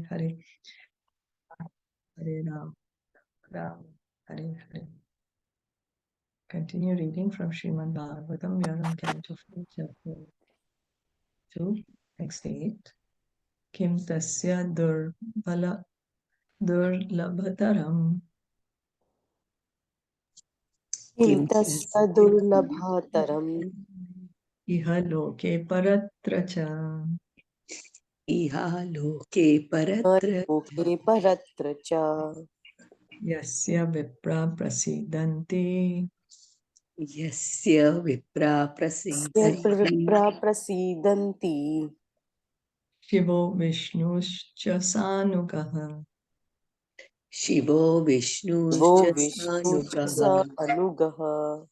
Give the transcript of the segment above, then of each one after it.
Hare. Hare Ram, Ram, Hare Hare. Continue reading from Srimad Bhagavatam. We are on Canto 4, chapter 2, next 8. Kim tasya durlabhataram Kim tasya durlabhataram iha loke paratracha iha loke paratra cha yasya vipra prasidanti prasidanti Shivo Vishnushcha Sanugaha. Shivo Vishnushcha Sanugaha.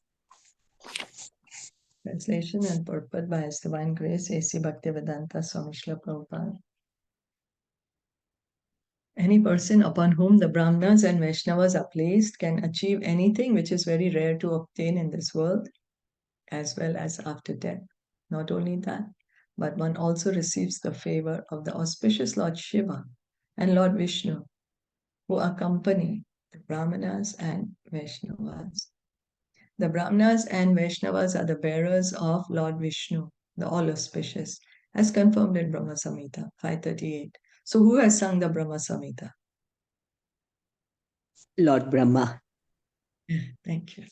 Translation and purport by His Divine Grace A.C. Bhaktivedanta Swami Srila Prabhupada. Any person upon whom the Brahmanas and Vaishnavas are placed can achieve anything which is very rare to obtain in this world as well as after death. Not only that, but one also receives the favor of the auspicious Lord Shiva and Lord Vishnu, who accompany the Brahmanas and Vaishnavas. The Brahmanas and Vaishnavas are the bearers of Lord Vishnu, the all-auspicious, as confirmed in Brahma Samhita 538. So who has sung the Brahma Samhita? Lord Brahma. Thank you.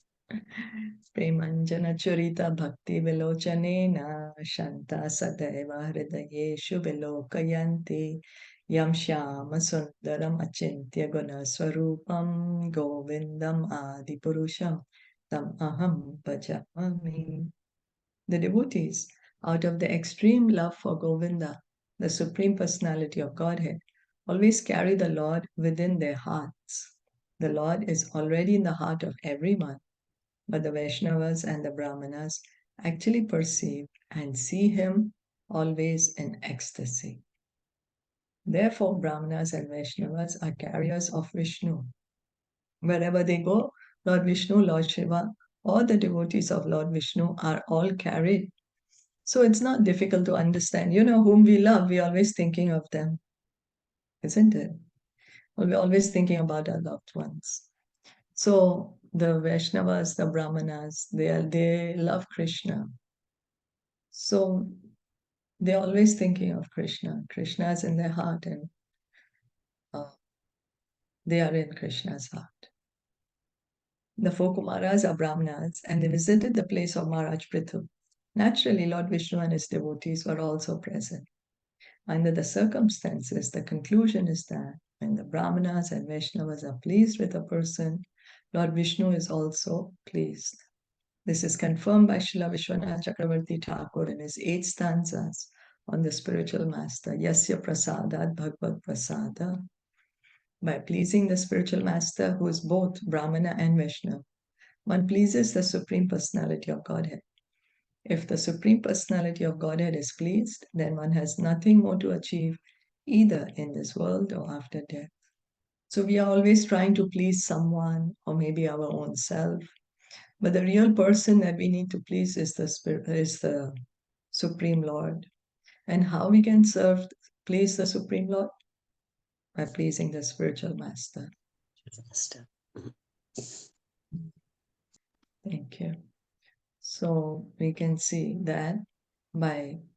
Premanjana Charita Bhakti Vilochanena Shanta Sadeva Hridayeshu Vilokayanti Yam Shyama Sundaram Achintya Guna Swarupam Govindam Adipurusham Tam Aham Bhajami. The devotees, out of the extreme love for Govinda, the Supreme Personality of Godhead, always carry the Lord within their hearts. The Lord is already in the heart of everyone, but the Vaishnavas and the Brahmanas actually perceive and see him always in ecstasy. Therefore, Brahmanas and Vaishnavas are carriers of Vishnu. Wherever they go, Lord Vishnu, Lord Shiva, or the devotees of Lord Vishnu are all carried. So it's not difficult to understand. You know, whom we love, we're always thinking of them, isn't it? Well, we're always thinking about our loved ones. So the Vaishnavas, the Brahmanas, they love Krishna. So they're always thinking of Krishna. Krishna is in their heart, and they are in Krishna's heart. The four Kumāras are Brahmanas, and they visited the place of Mahārāja Pṛthu. Naturally, Lord Vishnu and his devotees were also present. Under the circumstances, the conclusion is that when the Brahmanas and Vaishnavas are pleased with a person, Lord Vishnu is also pleased. This is confirmed by Srila Vishwanath Chakravarti Thakur in his 8 stanzas on the spiritual master, Yasya Prasadat Bhagavad Prasada. By pleasing the spiritual master, who is both Brahmana and Vaishnava, one pleases the Supreme Personality of Godhead. If the Supreme Personality of Godhead is pleased, then one has nothing more to achieve either in this world or after death. So we are always trying to please someone or maybe our own self. But the real person that we need to please is the Supreme Lord. And how we can please the Supreme Lord? By pleasing the spiritual master. Thank you. So we can see that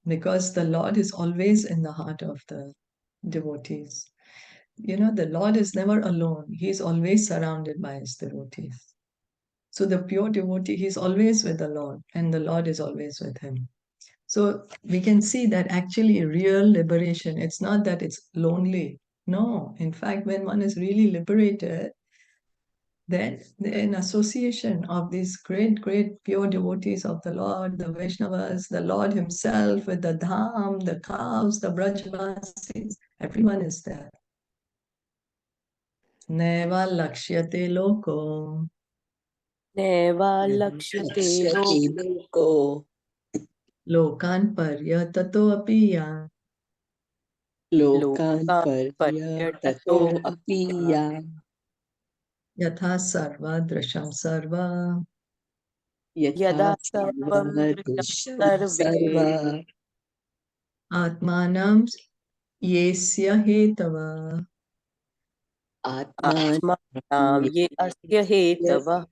because the Lord is always in the heart of the devotees. You know, the Lord is never alone. He is always surrounded by his devotees. So the pure devotee, he's always with the Lord, and the Lord is always with him. So we can see that actually real liberation, it's not that it's lonely. No, in fact, when one is really liberated, then in association of these great, great pure devotees of the Lord, the Vaishnavas, the Lord himself with the dham, the cows, the brajvasis, everyone is there. Neva lakshyate loko. Neva lakshyate loko. Lokan paryatato apiya. Lokan paryatato apiya. Yatha sarva drasham sarva. Yatha sarva drasham sarva. Atmanam Yesya hetava. Atmanam ye asya hetava.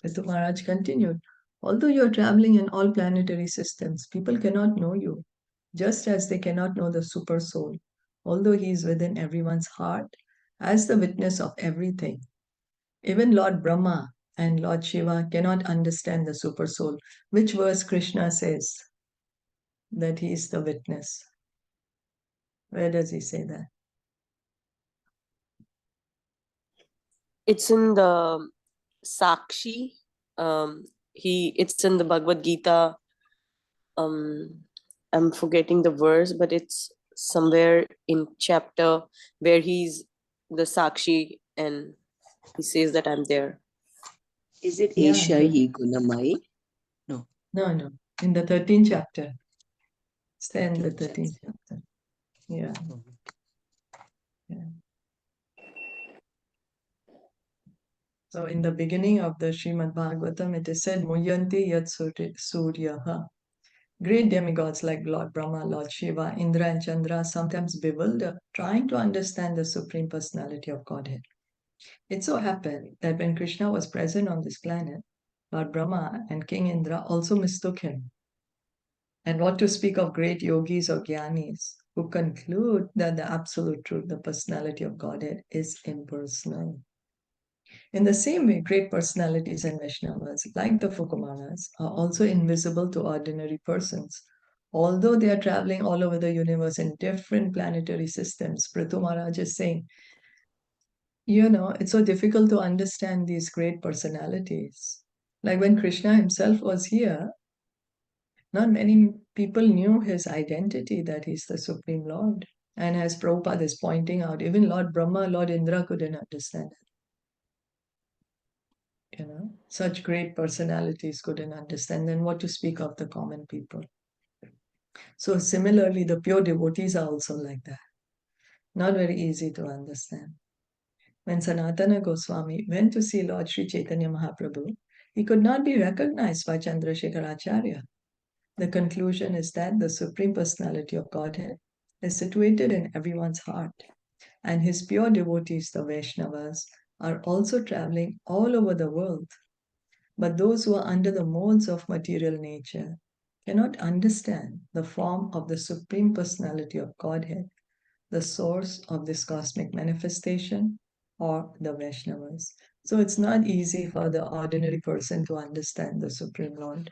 Pṛthu Maharaj continued, although you are traveling in all planetary systems, people cannot know you, just as they cannot know the super soul, although he is within everyone's heart as the witness of everything. Even Lord Brahma and Lord Shiva cannot understand the super soul. Which verse Krishna says that he is the witness? Where does he say that? It's in the Sakshi. It's in the Bhagavad Gita. I'm forgetting the verse, but it's somewhere in chapter where he's the Sakshi and he says that I'm there. Is it Yeah, Isha Hi Gunamai? No. No. In the 13th chapter. It's there in the 13th chapter. Yeah. So in the beginning of the Srimad Bhagavatam, it is said, Muyanti yat suryaha. Great demigods like Lord Brahma, Lord Shiva, Indra and Chandra sometimes bewilder, trying to understand the Supreme Personality of Godhead. It so happened that when Krishna was present on this planet, Lord Brahma and King Indra also mistook him. And what to speak of great yogis or jnanis who conclude that the absolute truth, the personality of Godhead, is impersonal. In the same way, great personalities and Vaishnavas, like the Kumāras, are also invisible to ordinary persons. Although they are traveling all over the universe in different planetary systems, Pṛthu Mahārāja is saying, it's so difficult to understand these great personalities. Like when Krishna himself was here, not many people knew his identity, that he's the Supreme Lord. And as Prabhupada is pointing out, even Lord Brahma, Lord Indra couldn't understand it. Such great personalities couldn't understand. Then what to speak of the common people? So similarly, the pure devotees are also like that. Not very easy to understand. When Sanatana Goswami went to see Lord Sri Caitanya Mahaprabhu, he could not be recognized by Chandrasekhar Acharya. The conclusion is that the Supreme Personality of Godhead is situated in everyone's heart, and his pure devotees, the Vaishnavas, are also traveling all over the world. But those who are under the molds of material nature cannot understand the form of the Supreme Personality of Godhead, the source of this cosmic manifestation, or the Vaishnavas. So it's not easy for the ordinary person to understand the Supreme Lord.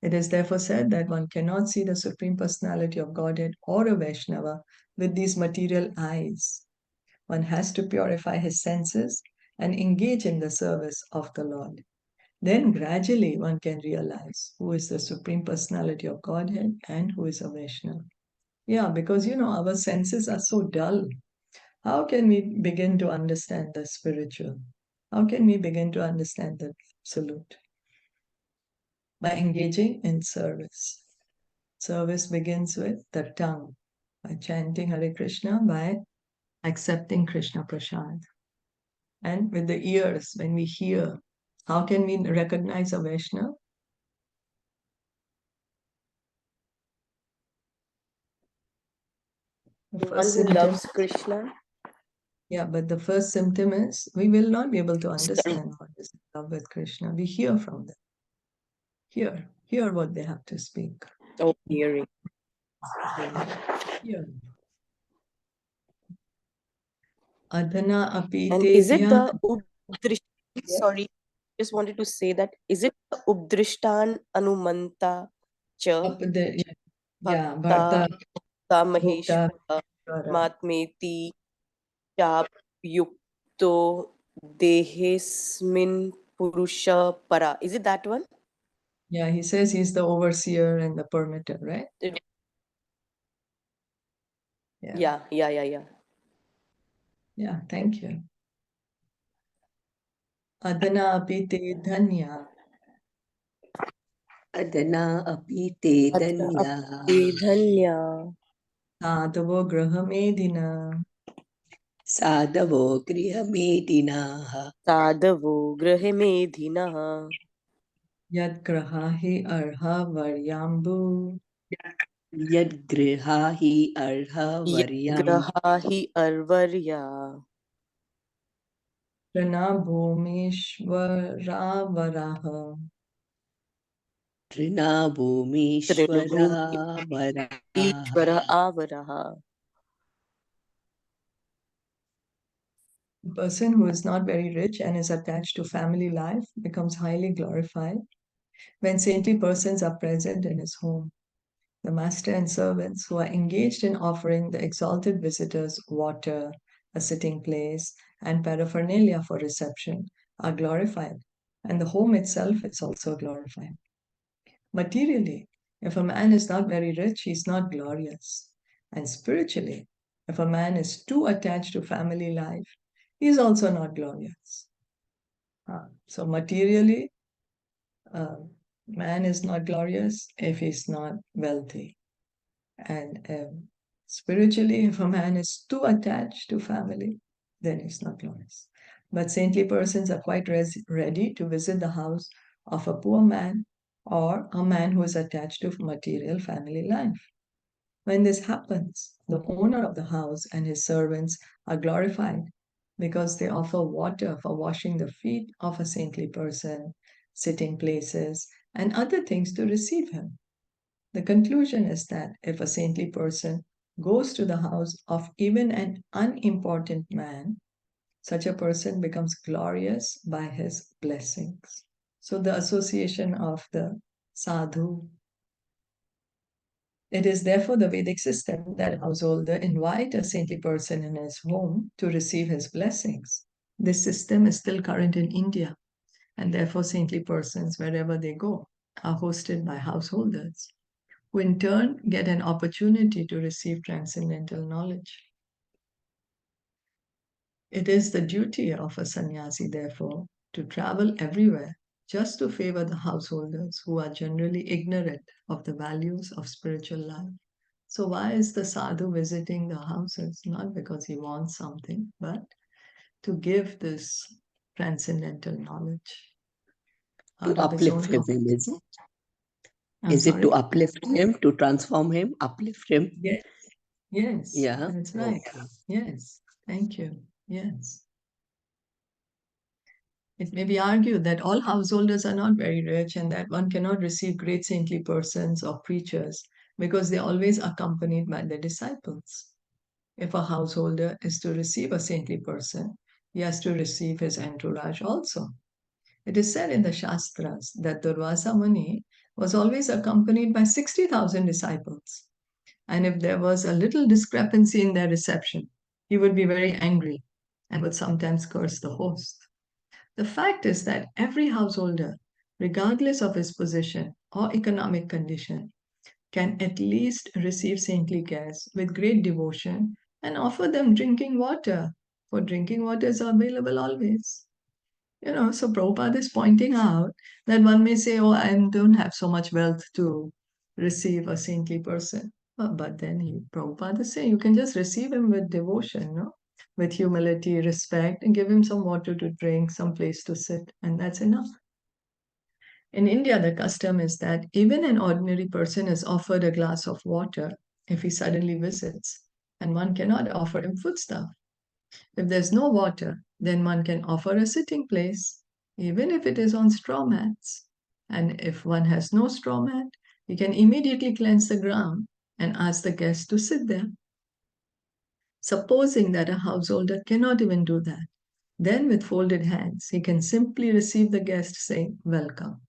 It is therefore said that one cannot see the Supreme Personality of Godhead or a Vaishnava with these material eyes. One has to purify his senses and engage in the service of the Lord. Then gradually one can realize who is the Supreme Personality of Godhead and who is a Vaishnava. Yeah, because our senses are so dull. How can we begin to understand the spiritual? How can we begin to understand the absolute? By engaging in service. Service begins with the tongue, by chanting Hare Krishna, by accepting Krishna Prasad. And with the ears, when we hear, how can we recognize a Vaishnava? The One first who symptom, loves Krishna. yeah, but the first symptom is we will not be able to understand what is love with Krishna. We hear from them. Hear what they have to speak. Oh, hearing. Hear. Adhana api And te is it the dhyan. Udrishtan? Sorry, just wanted to say that. Is it the Udrishtan Anumanta Cha Yeah, Bhakta Bharta, Ka Bhokta, Maheshwara Vara. Matmeti Chap Yukto Dehesmin Purusha Para? Is it that one? Yeah, he says he's the overseer and the permitter, right? Yeah. Yeah, thank you. Adhana api te dhanya. Adana api te danya. Dhanya. Sadhavo grahamedina. Sadhavo grihamedinaha. Sadhavo Grahemedhinaha. Yad grahahi arha varyambu. Yad griha hi arha varyam. Grahahi arvarya. Pranabhumishwaravaraha. Trina Trinubhumi bhumishwara Ishvara varaha. avaraha. The person who is not very rich and is attached to family life becomes highly glorified when saintly persons are present in his home. The master and servants who are engaged in offering the exalted visitors water, a sitting place, and paraphernalia for reception are glorified, and the home itself is also glorified. Materially, if a man is not very rich, he is not glorious. And spiritually, if a man is too attached to family life, he is also not glorious. So materially, man is not glorious if he's not wealthy. And spiritually, if a man is too attached to family, then he's not glorious. But saintly persons are quite ready to visit the house of a poor man or a man who is attached to material family life. When this happens, the owner of the house and his servants are glorified because they offer water for washing the feet of a saintly person, sitting places, and other things to receive him. The conclusion is that if a saintly person goes to the house of even an unimportant man, such a person becomes glorious by his blessings. So the association of the sadhu. It is therefore the Vedic system that a householder invite a saintly person in his home to receive his blessings. This system is still current in India, and therefore saintly persons, wherever they go, are hosted by householders, who in turn get an opportunity to receive transcendental knowledge. It is the duty of a sannyasi, therefore, to travel everywhere just to favor the householders who are generally ignorant of the values of spiritual life. So, why is the sadhu visiting the houses? Not because he wants something, but to give this transcendental knowledge To out of his own uplift him, heart. is it? I'm Is it to sorry? uplift him, to transform him, uplift him? Yes, yes, Yeah. that's right. Okay. Yes, thank you. Yes. It may be argued that all householders are not very rich and that one cannot receive great saintly persons or preachers because they are always accompanied by their disciples. If a householder is to receive a saintly person, he has to receive his entourage also. It is said in the Shastras that Durvasa Muni was always accompanied by 60,000 disciples. And if there was a little discrepancy in their reception, he would be very angry and would sometimes curse the host. The fact is that every householder, regardless of his position or economic condition, can at least receive saintly guests with great devotion and offer them drinking water, for drinking water is available always. So Prabhupada is pointing out that one may say, oh, I don't have so much wealth to receive a saintly person. But then Prabhupada is saying you can just receive him with devotion, no? With humility, respect, and give him some water to drink, some place to sit, and that's enough. In India, the custom is that even an ordinary person is offered a glass of water if he suddenly visits, and one cannot offer him foodstuff. If there's no water, then one can offer a sitting place, even if it is on straw mats. And if one has no straw mat, he can immediately cleanse the ground and ask the guest to sit there. Supposing that a householder cannot even do that, then with folded hands, he can simply receive the guest saying, welcome.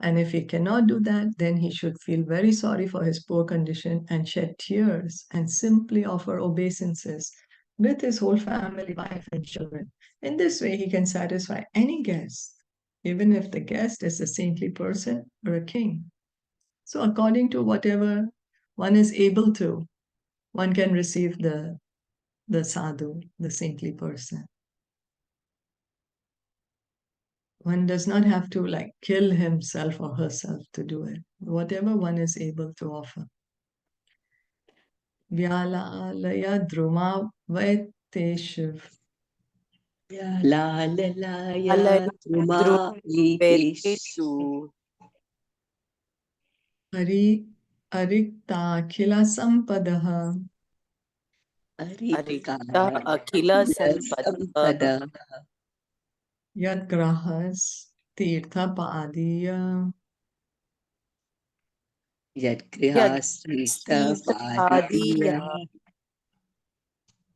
And if he cannot do that, then he should feel very sorry for his poor condition and shed tears and simply offer obeisances with his whole family, wife, and children. In this way, he can satisfy any guest, even if the guest is a saintly person or a king. So, according to whatever one is able to, one can receive the sadhu, the saintly person. One does not have to kill himself or herself to do it. Whatever one is able to offer. Vyalalaya druma vaiteshiv. Vyalalaya druma itesh. Vetesu. Hari arikta khila sampadaha Arikta Akhila Sanpada Sampada yad grahas tirtha padiya Yadgrihasrita Yadhadiya Padiya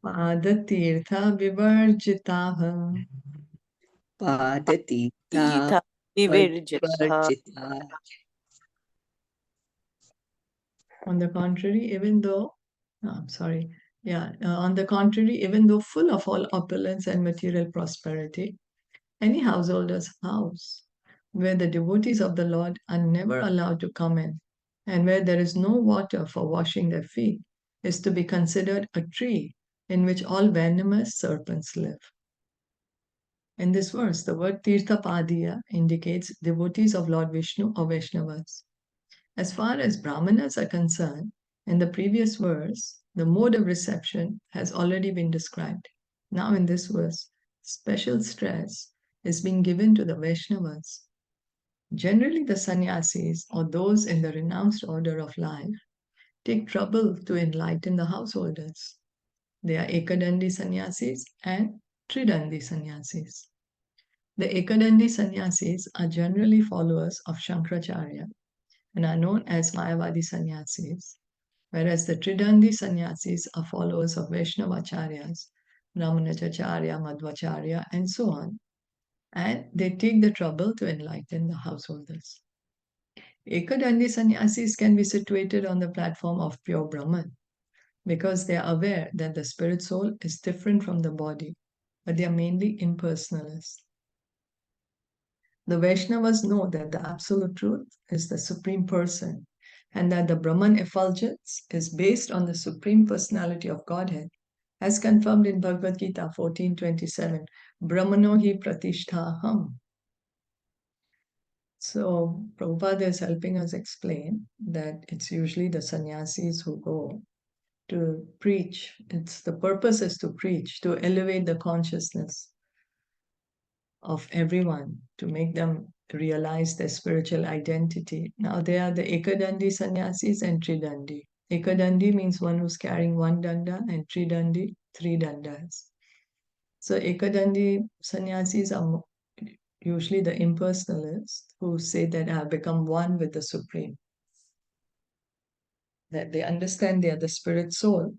padatirtha vivarjitaha. Padatita Tita Vivirjita. Varjita. On the contrary, even though, on the contrary, even though full of all opulence and material prosperity, any householder's house where the devotees of the Lord are never allowed to come in and where there is no water for washing their feet is to be considered a tree in which all venomous serpents live. In this verse, the word Tirthapadiya indicates devotees of Lord Vishnu or Vaishnavas. As far as Brahmanas are concerned, in the previous verse, the mode of reception has already been described. Now, in this verse, special stress is being given to the Vaishnavas. Generally, the sannyasis or those in the renounced order of life take trouble to enlighten the householders. They are Ekadandi sannyasis and Tridandi sannyasis. The Ekadandi sannyasis are generally followers of Shankaracharya and are known as Mayavadi sannyasis, whereas the Tridandi sannyasis are followers of Vaishnavacharyas, Ramanujacharya, Madhvacharya, and so on, and they take the trouble to enlighten the householders. Ekadandi sannyasis can be situated on the platform of pure Brahman because they are aware that the spirit soul is different from the body, but they are mainly impersonalists. The Vaishnavas know that the Absolute Truth is the Supreme Person and that the Brahman effulgence is based on the Supreme Personality of Godhead, as confirmed in Bhagavad Gita 14.27, Brahmano hi pratisthaham. So Prabhupada is helping us explain that it's usually the sannyasis who go to preach. The purpose is to preach, to elevate the consciousness of everyone, to make them realize their spiritual identity. Now, they are the Ekadandi sannyasis and Tridandi. Ekadandi means one who's carrying one danda, and Tridandi, three dandas. So, Ekadandi sannyasis are usually the impersonalists who say that I have become one with the Supreme. That they understand they are the spirit soul,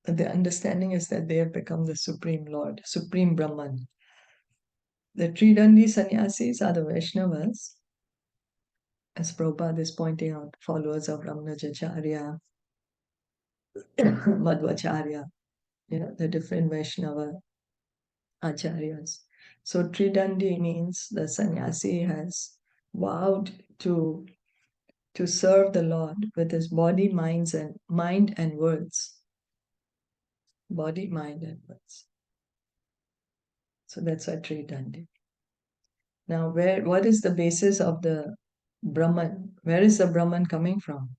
but the understanding is that they have become the Supreme Lord, Supreme Brahman. The Tridandi sannyasis are the Vaishnavas, as Prabhupada is pointing out, followers of Ramanujacharya, Madhvacharya, the different Vaishnava acharyas. So Tridandi means the sannyasi has vowed to serve the Lord with his body, mind and words. Body, mind and words. So that's why Tridandi. Now, what is the basis of the Brahman? Where is the Brahman coming from?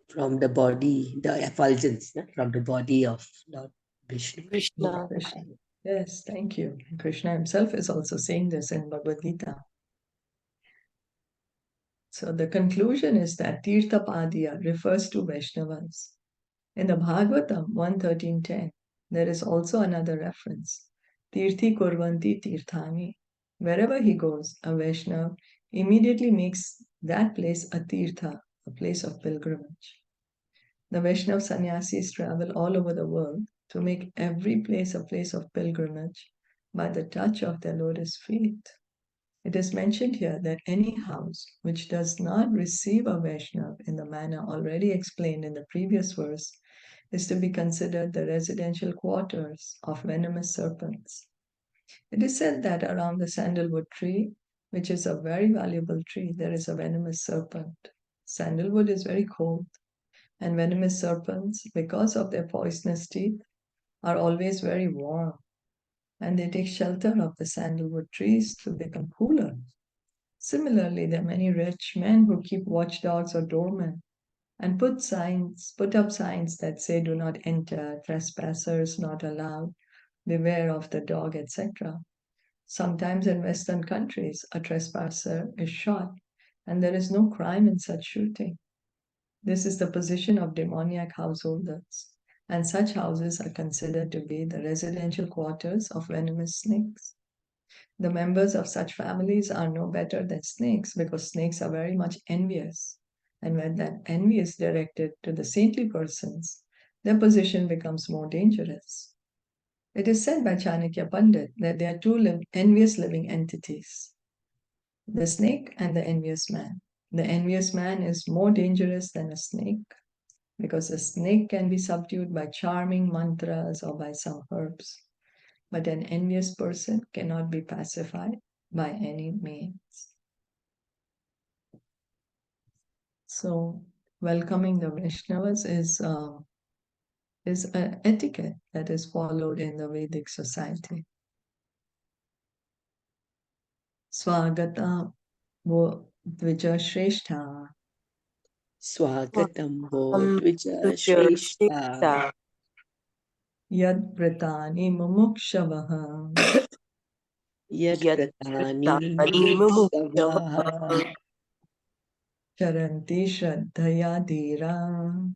From the body, the effulgence from the body of Lord Vishnu. Krishna. Krishna. Yes, thank you. Krishna himself is also saying this in Bhagavad Gita. So the conclusion is that Tirthapadiya refers to Vaishnavas. In the Bhagavatam 1.13.10, there is also another reference. Tirthi kurvanti tirthani. Wherever he goes, a Vaishnav immediately makes that place a tirtha, a place of pilgrimage. The Vaishnav sannyasis travel all over the world to make every place a place of pilgrimage by the touch of their lotus feet. It is mentioned here that any house which does not receive a Vaishnav in the manner already explained in the previous verse is to be considered the residential quarters of venomous serpents. It is said that around the sandalwood tree, which is a very valuable tree, there is a venomous serpent. Sandalwood is very cold, and venomous serpents, because of their poisonous teeth, are always very warm, and they take shelter of the sandalwood trees to become cooler. Similarly, there are many rich men who keep watchdogs or doormen and put up signs that say do not enter, trespassers not allowed, beware of the dog, etc. Sometimes in Western countries, a trespasser is shot and there is no crime in such shooting. This is the position of demoniac householders, and such houses are considered to be the residential quarters of venomous snakes. The members of such families are no better than snakes because snakes are very much envious. And when that envy is directed to the saintly persons, their position becomes more dangerous. It is said by Chanakya Pandit that there are two envious living entities, the snake and the envious man. The envious man is more dangerous than a snake because a snake can be subdued by charming mantras or by some herbs. But an envious person cannot be pacified by any means. So, welcoming the Vaishnavas is an etiquette that is followed in the Vedic society. Swagata vo Dvija Shrestha Swagatam Bo Dvija Shrestha Yad Pratani Mumukshavaha Yad Pratani Yatani Mumukshavaha Charanti Shraddhaya Dhira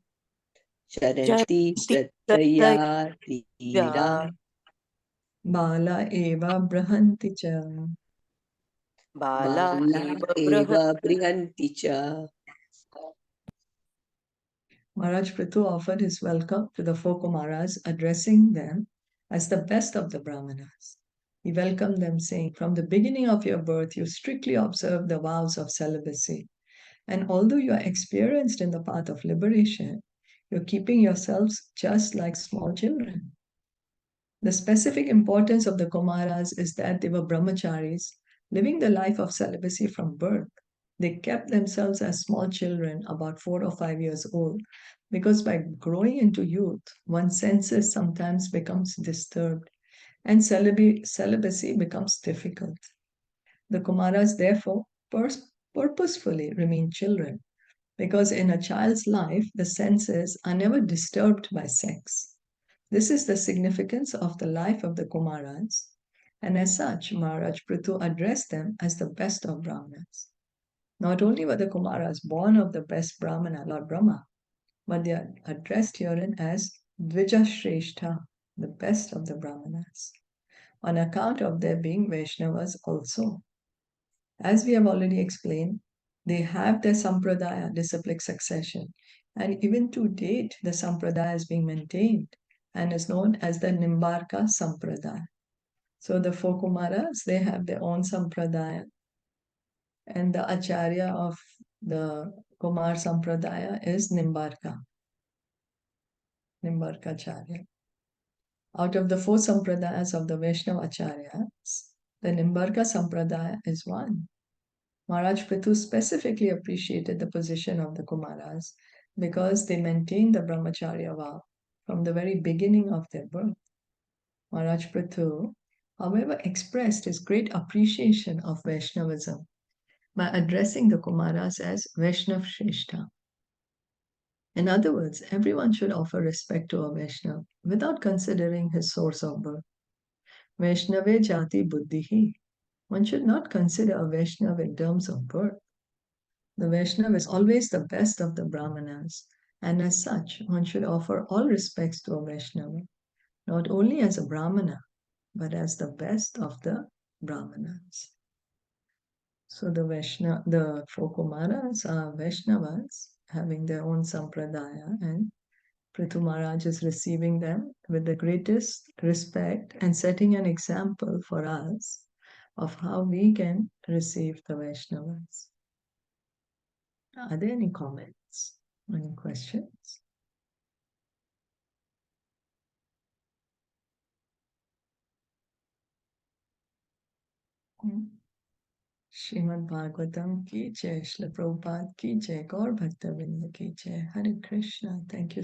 Charanti Shraddhaya Dhira Bala Eva Brahanti Cha. Bala Eva Brihanti Cha. Maharaj Pṛthu offered his welcome to the four Kumāras, addressing them as the best of the Brahmanas. He welcomed them, saying, "From the beginning of your birth, you strictly observe the vows of celibacy. And although you are experienced in the path of liberation, you're keeping yourselves just like small children." The specific importance of the Kumāras is that they were brahmacharis, living the life of celibacy from birth. They kept themselves as small children, about 4 or 5 years old, because by growing into youth, one's senses sometimes becomes disturbed and celibacy becomes difficult. The Kumaras therefore purposefully remain children, because in a child's life, the senses are never disturbed by sex. This is the significance of the life of the Kumaras, and as such, Maharaj Pṛthu addressed them as the best of Brahmanas. Not only were the Kumaras born of the best Brahmana, Lord Brahma, but they are addressed herein as Dvija Shrestha, the best of the Brahmanas, on account of their being Vaishnavas also. As we have already explained, they have their Sampradaya, disciplic succession, and even to date, the Sampradaya is being maintained and is known as the Nimbarka Sampradaya. So the four Kumaras, they have their own Sampradaya, and the Acharya of the Kumar Sampradaya is Nimbarka Acharya. Out of the 4 Sampradayas of the Vaishnava Acharyas, the Nimbarka Sampradaya is one. Maharaj Pṛthu specifically appreciated the position of the Kumaras because they maintained the brahmacharya vow from the very beginning of their birth. Maharaj Pṛthu, however, expressed his great appreciation of Vaishnavism by addressing the Kumaras as Vaishnav Shrestha. In other words, everyone should offer respect to a Vaishnav without considering his source of birth. Vaishnave jati buddhihi. One should not consider a Vaishnav in terms of birth. The Vaishnav is always the best of the Brahmanas, and as such, one should offer all respects to a Vaishnava, not only as a Brahmana, but as the best of the Brahmanas. So the 4 Kumaras are Vaishnavas, having their own Sampradaya, and Pṛthu Maharaj is receiving them with the greatest respect and setting an example for us of how we can receive the Vaishnavas. Are there any comments? Any questions? Srimad Bhagavatam ki jai, Srila Prabhupada ki jai, Gaur Bhakta Vrinda ki jai. Hare Krishna. Thank you so